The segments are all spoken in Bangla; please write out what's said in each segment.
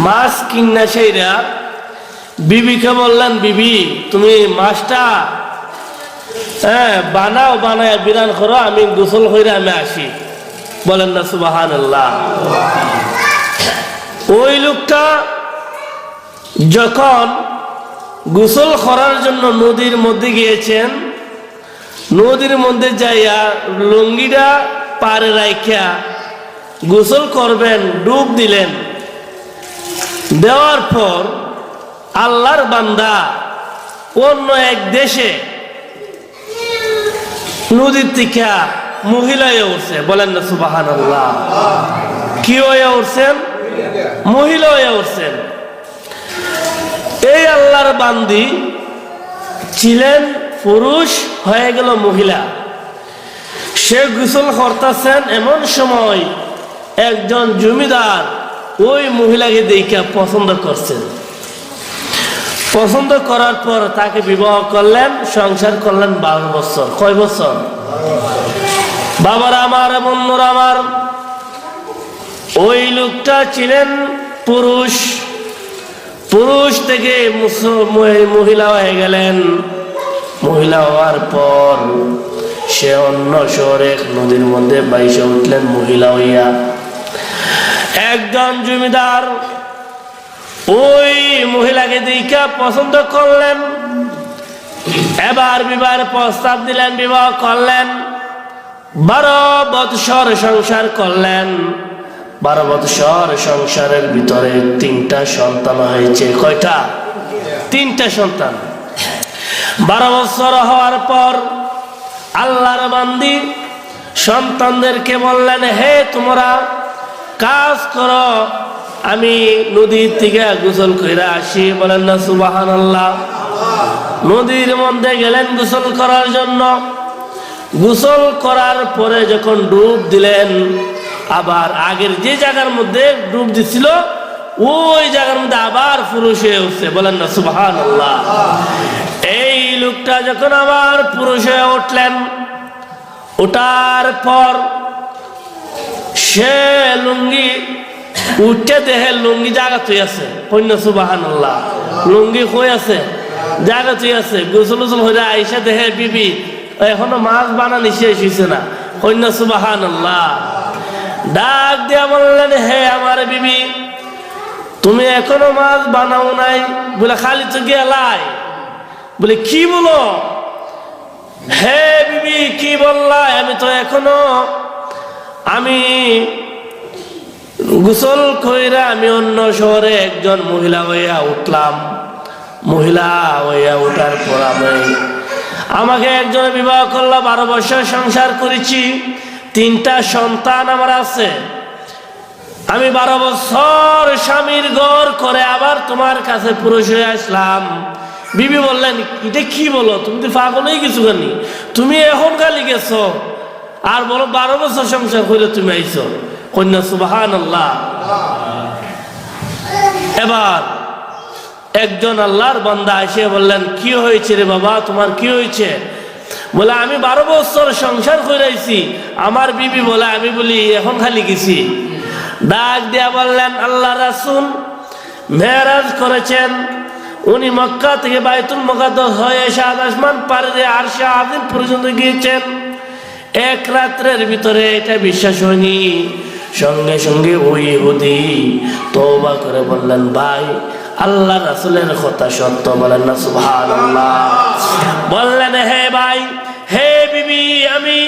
মাছ কিনা সেইরা বিবিকে বললেন, বিবি তুমি মাছটা বানাও, বানায় বিরান করো, আমি গোসল করে আমি আসি। বলেন না সুবহানাল্লাহ। ওই লোকটা যখন গোসল করার জন্য নদীর মধ্যে গিয়েছেন, নদীর মধ্যে যাইয়া লুঙ্গিটা পারে রাইখা গোসল করবেন, ডুব দিলেন। দেওয়ার পর আল্লাহর বান্দা অন্য এক দেশে নদীর থেকে মহিলা হয়ে উঠছে। বলেন না সুবহানাল্লাহ। কি হয়ে উঠছেন? মহিলা হয়ে উঠছেন। এই আল্লাহর বান্দি ছিলেন পুরুষ, হয়ে গেল মহিলা। সে গোসল করতেছেন, এমন সময় একজন জমিদার ওই মহিলাকে দেখে পছন্দ করছেন। পছন্দ করার পর তাকে বিবাহ করলেন, সংসার করলেন 12 বছর। কয় বছর? বাবার আমার, বন্ধুরা আমার, ওই লোকটা ছিলেন পুরুষ, পুরুষ থেকে মহিলা হয়ে গেলেন। মহিলা হওয়ার পর সে অন্য শহরে নদীর মধ্যে বাইসে উঠলেন মহিলা হইয়া। একজন জমিদার ওই মহিলাকে দেখা পছন্দ করলেন, এবার বিবাহের প্রস্তাব দিলেন, বিবাহ করলেন। 12 বৎসর সংসার করলেন। 12 বৎসর সংসারের ভিতরে 3টা সন্তান হয়েছে। কয়টা? 3টা সন্তান। 12 বছর হওয়ার পর আল্লাহর বান্দি সন্তানদেরকে বললেন, হে তোমরা কাজ করো, আমি নদীর থেকে গোসল করে আসি। বলেন না সুবহানাল্লাহ। নদীর মধ্যে গেলেন গোসল করার জন্য। গোসল করার পরে যখন ডুব দিলেন, আবার আগের যে জায়গার মধ্যে ডুব দিছিল ওই জায়গার মধ্যে আবার পুরুষ হয়ে উঠছে। বলেন না সুবহানাল্লাহ। এই লোকটা যখন আবার পুরুষ হয়ে উঠলেন, ওঠার পর সে লুঙ্গি উঠতে দেহে লুঙ্গি জায়গা তুই আছে। কন্য সুবহানাল্লাহ। লুঙ্গি কই আছে? জায়গা তুই আছে। গোসল গোসল হয়ে আইসা দেহে বিবি এখনো মাছ বানানি শেষ হয়েছে না। কন্য সুবহানাল্লাহ। ডাক দিয়া বললেন, হে আমার বিবি, তুমি এখনো মাছ বানাও নাই? বলে খালি তো গেলাই। বলে কি বলো? হে বিবি কি বললা? আমি তো এখনো আমি গোসল কইরা আমি অন্য শহরে একজন মহিলা হইয়া উঠলাম। মহিলা হইয়া উঠার পর আমাকে একজন বিবাহ করলো, 12 বছর সংসার করেছি, 3টা সন্তান আমার আছে। আমি 12 বছর স্বামীর ঘর করে আবার তোমার কাছে পুরুষ হয়ে আসলাম। বিবি বললেন, এটা কি বলো? তুমি তো পাগল হয়ে গেছো কেন? তুমি এখন খালি গেছো আর বলো 12 বছর সংসার করে তুমি আইছো। কন্যা সুবহানাল্লাহ। এবার একজন আল্লাহর বান্দা এসে বললেন, কি হয়েছে রে বাবা, তোমার কি হয়েছে? বলে আমি 12 বছর সংসার করে আইছি। আমার বিবি বলে, আমি বলি এখন খালি গেছি। ডাক দিয়া বললেন, আল্লাহ রাসূল মেরাজ করেছেন, উনি মক্কা থেকে বাইতুল মুকাদ্দাস হয়ে সাত আসমান পার দিয়ে আরশে আযীম পর্যন্ত গিয়েছেন। 1 রাত্রের ভিতরে এটা বিশ্বাস হয়নি। সঙ্গে সঙ্গে ওই ইহুদি তওবা করে বললেন, ভাই আল্লাহ রাসূলের কথা সত্য। বলেন না সুবহানাল্লাহ। বললেন, হে ভাই, হে বিবি, আমি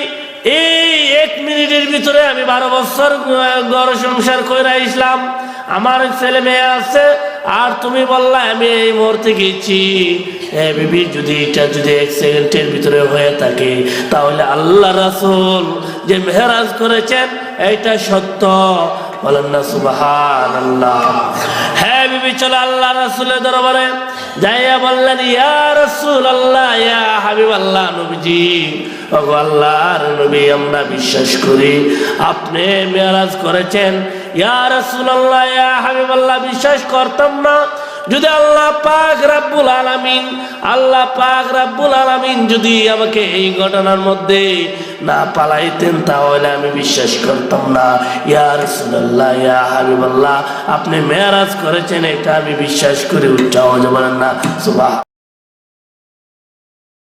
এই 1 মিনিটের ভিতরে আমি 12 বছর ঘর সংসার করে আসলাম, আমার ছেলে মেয়ে আছে, আর তুমি বললা আমি এই মুহূর্তে গেছি। হে বিবি, যদি এটা 1 সেকেন্ডের ভিতরে হয়ে থাকে তাহলে আল্লাহ রাসূল যে মেরাজ করেছেন এটা সত্য। বলেন না সুবহানাল্লাহ। হ্যাঁ বিবি চলো আল্লাহ রাসূলের দরবারে যাইয়া বললেন, ইয়া রাসূলুল্লাহ, ইয়া হাবিবাল্লাহ, নবীজি, ওগো আল্লাহর নবী, আমরা বিশ্বাস করি আপনি মেরাজ করেছেন। ইয়া রাসূলুল্লাহ, ইয়া হাবিবাল্লাহ, বিশ্বাস করতাম না যদি আল্লাহ পাক রব্বুল আলামিন যদি আমাকে এই ঘটনার মধ্যে না পালাইতেন তাহলে আমি বিশ্বাস করতাম না। ইয়া রাসূলুল্লাহ, ইয়া হাবিবাল্লাহ, আপনি মেরাজ করেছেন এটা আমি বিশ্বাস করে উচ্চ আওয়াজে বলেন না সুবহান।